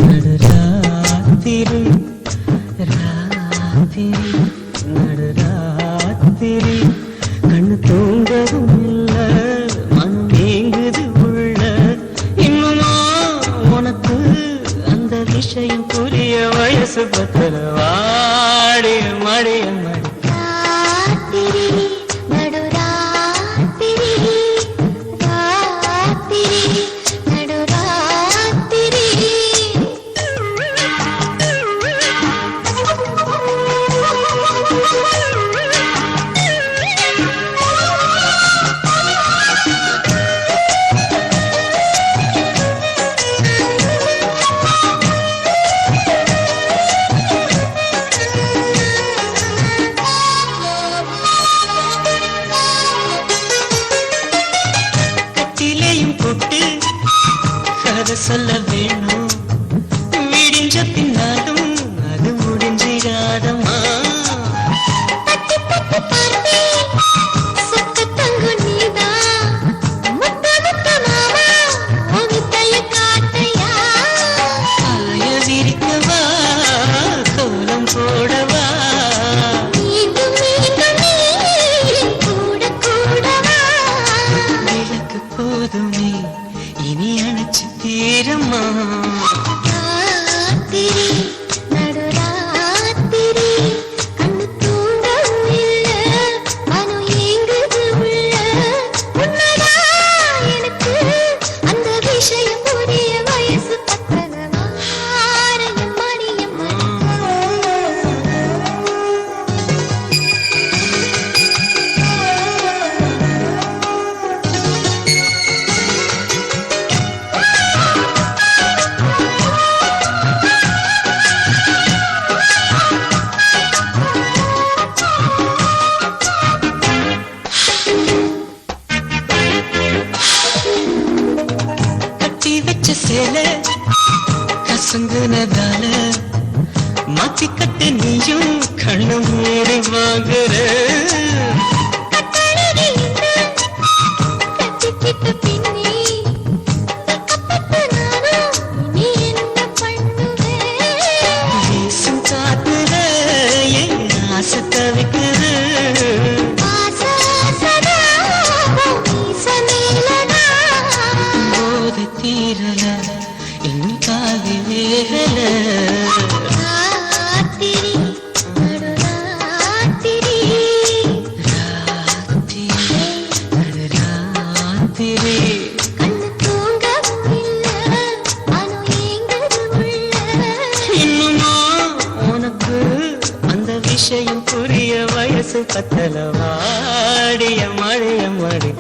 நடுராத்திரி ராத்திரி நடுராத்திரி கண்ணு தூங்கவும் இல்ல மனம் ஏங்குது உள்ள இன்னுமா உனக்கு அந்த விஷயம் புரிய வயசு பத்தல வாடிய மடிய மடி கதை சொல்ல வேணும் விடிஞ்ச பின்னாலும் அது முடிஞ்சிடாதம்மா விரிக்கவா கோலம் போடவா விளக்கு போதுமே இனி அணைச்சு தீரம்மா நடுராத்திரி கண்ணு தூங்கவும் இல்ல மனம் ஏங்குது உள்ள உன்னதா எனக்கு அந்த விஷயம் புரிய வயசு பத்தனமா மணியம் சேல கசங்குனதால மாத்திக்கட்டு நீயும் கண்ணு மூடி வாங்குற வீசும் காத்துல என் ஆசை தவிக்குது போது தீரல இன்னும் காவி வேகல ராத்திரி நடுராத்திரி கண்ணு தூங்கவும் இல்ல மனம் ஏங்குது உள்ள இன்னுமா உனக்கு அந்த விஷயம் புரிய வயசு பத்தல வாடிய மழைய மடி